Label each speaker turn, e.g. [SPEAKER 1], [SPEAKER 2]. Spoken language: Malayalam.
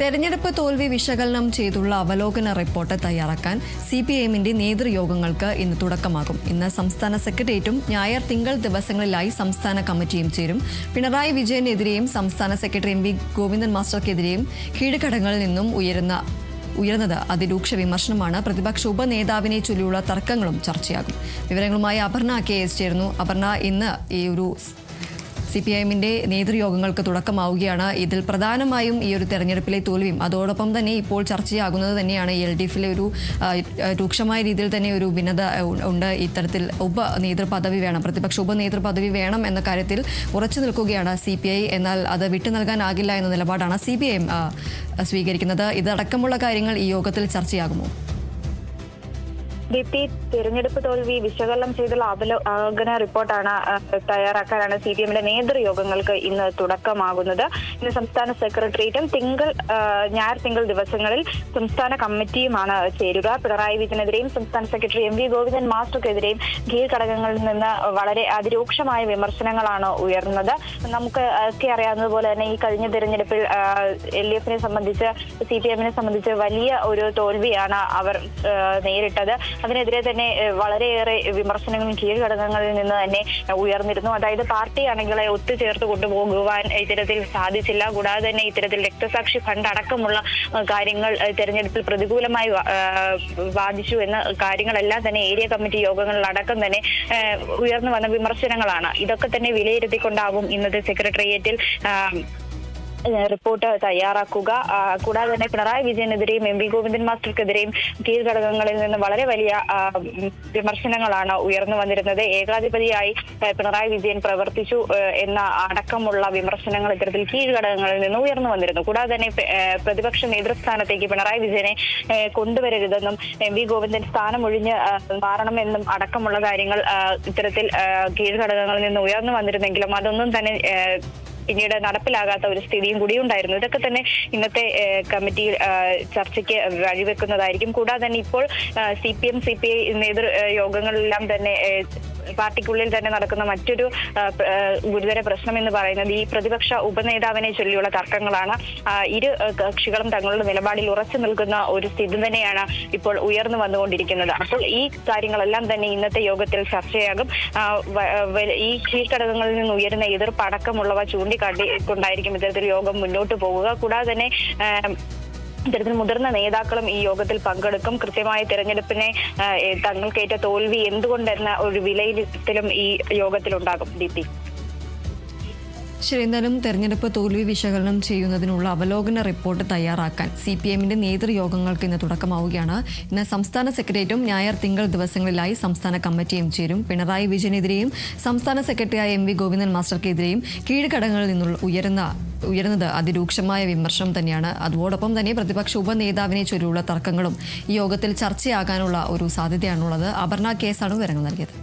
[SPEAKER 1] തെരഞ്ഞെടുപ്പ് തോൽവി വിശകലനം ചെയ്തുള്ള അവലോകന റിപ്പോർട്ട് തയ്യാറാക്കാൻ CPIഎമ്മിന്റെ നേതൃയോഗങ്ങൾക്ക് ഇന്ന് തുടക്കമാകും. ഇന്ന് സംസ്ഥാന സെക്രട്ടേറിയറ്റും ഞായർ തിങ്കൾ ദിവസങ്ങളിലായി സംസ്ഥാന കമ്മിറ്റിയും ചേരും. പിണറായി വിജയനെതിരെയും സംസ്ഥാന സെക്രട്ടറി MV ഗോവിന്ദൻ മാസ്റ്റർക്കെതിരെയും കീഴ്ഘടകങ്ങളിൽ നിന്നും ഉയർന്നത് അതിരൂക്ഷ വിമർശനമാണ്. പ്രതിപക്ഷ ഉപനേതാവിനെ ചൊല്ലിയുള്ള തർക്കങ്ങളും ചർച്ചയാകും. വിവരങ്ങളുമായി അപർണ KS ചേരുന്നു. അപർണ, ഇന്ന് ഈ ഒരു CPIഎമ്മിന്റെ നേതൃയോഗങ്ങൾക്ക് തുടക്കമാവുകയാണ്. ഇതിൽ പ്രധാനമായും ഈ ഒരു തെരഞ്ഞെടുപ്പിലെ തോൽവിയും അതോടൊപ്പം തന്നെ ഇപ്പോൾ ചർച്ചയാകുന്നത് തന്നെയാണ് LDFിലെ ഒരു രൂക്ഷമായ രീതിയിൽ തന്നെ ഒരു ഭിന്നത ഉണ്ട്. ഇത്തരത്തിൽ ഉപനേതൃപദവി വേണം, പ്രതിപക്ഷ ഉപനേതൃപദവി വേണം എന്ന കാര്യത്തിൽ ഉറച്ചു നിൽക്കുകയാണ് CPI. എന്നാൽ അത് വിട്ടു നൽകാനാകില്ല എന്ന നിലപാടാണ് CPIഎം സ്വീകരിക്കുന്നത്. ഇതടക്കമുള്ള കാര്യങ്ങൾ ഈ യോഗത്തിൽ ചർച്ചയാകുമോ?
[SPEAKER 2] തിരഞ്ഞെടുപ്പ് തോൽവി വിശകലനം ചെയ്തുള്ള അവലോകന റിപ്പോർട്ടാണ് തയ്യാറാക്കാനാണ് CPIഎമ്മിന്റെ നേതൃയോഗങ്ങൾക്ക് ഇന്ന് തുടക്കമാകുന്നത്. ഇന്ന് സംസ്ഥാന സെക്രട്ടേറിയറ്റും ഞായർ തിങ്കൾ ദിവസങ്ങളിൽ സംസ്ഥാന കമ്മിറ്റിയുമാണ് ചേരുക. പിണറായി വിജയനെതിരെയും സംസ്ഥാന സെക്രട്ടറി MV ഗോവിന്ദൻ മാസ്റ്റർക്കെതിരെയും കീഴ്ഘടകങ്ങളിൽ നിന്ന് വളരെ അതിരൂക്ഷമായ വിമർശനങ്ങളാണ് ഉയർന്നത്. നമുക്ക് ഒക്കെ അറിയാവുന്നതുപോലെ തന്നെ ഈ കഴിഞ്ഞ തിരഞ്ഞെടുപ്പിൽ LDFിനെ സംബന്ധിച്ച് CPIഎമ്മിനെ സംബന്ധിച്ച് വലിയ ഒരു തോൽവിയാണ് അവർ നേരിട്ടത്. അതിനെതിരെ തന്നെ വളരെയേറെ വിമർശനങ്ങളും കീഴ്ഘടകങ്ങളിൽ നിന്ന് തന്നെ ഉയർന്നിരുന്നു. അതായത് പാർട്ടി അണികളെ ഒത്തുചേർത്ത് കൊണ്ടുപോകുവാൻ ഇത്തരത്തിൽ സാധിച്ചില്ല. കൂടാതെ തന്നെ ഇത്തരത്തിൽ രക്തസാക്ഷി ഫണ്ട് അടക്കമുള്ള കാര്യങ്ങൾ തെരഞ്ഞെടുപ്പിൽ പ്രതികൂലമായി ബാധിച്ചു എന്ന കാര്യങ്ങളെല്ലാം തന്നെ ഏരിയ കമ്മിറ്റി യോഗങ്ങളിലടക്കം തന്നെ ഉയർന്നു വന്ന വിമർശനങ്ങളാണ്. ഇതൊക്കെ തന്നെ വിലയിരുത്തിക്കൊണ്ടാവും ഇന്നത്തെ സെക്രട്ടേറിയറ്റിൽ റിപ്പോർട്ട് തയ്യാറാക്കുക. കൂടാതെ തന്നെ പിണറായി വിജയനെതിരെയും MV ഗോവിന്ദൻ മാസ്റ്റർക്കെതിരെയും കീഴ്ഘടകങ്ങളിൽ നിന്ന് വളരെ വലിയ വിമർശനങ്ങളാണ് ഉയർന്നു വന്നിരുന്നത്. ഏകാധിപതിയായി പിണറായി വിജയൻ പ്രവർത്തിച്ചു എന്ന അടക്കമുള്ള വിമർശനങ്ങൾ ഇത്തരത്തിൽ കീഴ്ഘടകങ്ങളിൽ നിന്ന് ഉയർന്നു വന്നിരുന്നു. കൂടാതെ തന്നെ പ്രതിപക്ഷ നേതൃസ്ഥാനത്തേക്ക് പിണറായി വിജയനെ കൊണ്ടുവരരുതെന്നും MV ഗോവിന്ദൻ സ്ഥാനം ഒഴിഞ്ഞ് മാറണമെന്നും അടക്കമുള്ള കാര്യങ്ങൾ ഇത്തരത്തിൽ കീഴ്ഘടകങ്ങളിൽ നിന്ന് ഉയർന്നു വന്നിരുന്നെങ്കിലും അതൊന്നും തന്നെ പിന്നീട് നടപ്പിലാകാത്ത ഒരു സ്ഥിതിയും കൂടി ഉണ്ടായിരുന്നു. ഇതൊക്കെ തന്നെ ഇന്നത്തെ കമ്മിറ്റി ചർച്ചയ്ക്ക് വഴിവെക്കുന്നതായിരിക്കും. കൂടാതെ തന്നെ ഇപ്പോൾ CPM CPI നേതൃയോഗങ്ങളെല്ലാം തന്നെ പാർട്ടിക്കുള്ളിൽ തന്നെ നടക്കുന്ന മറ്റൊരു ഗുരുതര പ്രശ്നം എന്ന് പറയുന്നത് ഈ പ്രതിപക്ഷ ഉപനേതാവിനെ ചൊല്ലിയുള്ള തർക്കങ്ങളാണ്. ഇരു കക്ഷികളും തങ്ങളുടെ നിലപാടിൽ ഉറച്ചു നിൽക്കുന്ന ഒരു സ്ഥിതി തന്നെയാണ് ഇപ്പോൾ ഉയർന്നു വന്നുകൊണ്ടിരിക്കുന്നത്. അപ്പോൾ ഈ കാര്യങ്ങളെല്ലാം തന്നെ ഇന്നത്തെ യോഗത്തിൽ ചർച്ചയാകും. ഈ കീഴ്ഘടകങ്ങളിൽ നിന്ന് ഉയരുന്ന എതിർപ്പ് അടക്കമുള്ളവ ചൂണ്ടിക്കാട്ടിക്കൊണ്ടായിരിക്കും ഇത്തരത്തിൽ യോഗം മുന്നോട്ട് പോകുക. കൂടാതെ തന്നെ ഇത്തരത്തിൽ മുതിർന്ന നേതാക്കളും ഈ യോഗത്തിൽ പങ്കെടുക്കും. കൃത്യമായ തെരഞ്ഞെടുപ്പിനെ തങ്ങൾക്കേറ്റ തോൽവി എന്തുകൊണ്ടെന്ന ഒരു വിലയിരുത്തലും ഈ യോഗത്തിലുണ്ടാകും.
[SPEAKER 1] ശരി, എന്നാലും തെരഞ്ഞെടുപ്പ് തോൽവി വിശകലനം ചെയ്യുന്നതിനുള്ള അവലോകന റിപ്പോർട്ട് തയ്യാറാക്കാൻ CPIഎമ്മിന്റെ നേതൃയോഗങ്ങൾക്ക് ഇന്ന് തുടക്കമാവുകയാണ്. ഇന്ന് സംസ്ഥാന സെക്രട്ടേറിയറ്റും ഞായർ തിങ്കൾ ദിവസങ്ങളിലായി സംസ്ഥാന കമ്മിറ്റിയും ചേരും. പിണറായി വിജയനെതിരെയും സംസ്ഥാന സെക്രട്ടറിയായ MV ഗോവിന്ദൻ മാസ്റ്റർക്കെതിരെയും കീഴ്ഘടകങ്ങളിൽ നിന്നുള്ള ഉയർന്നത് അതിരൂക്ഷമായ വിമർശനം തന്നെയാണ്. അതോടൊപ്പം തന്നെ പ്രതിപക്ഷ ഉപനേതാവിനെ ചൊല്ലിയുള്ള തർക്കങ്ങളും ഈ യോഗത്തിൽ ചർച്ചയാകാനുള്ള ഒരു സാധ്യതയാണുള്ളത്. അപർണ KS ആണ് വിവരങ്ങൾ നൽകിയത്.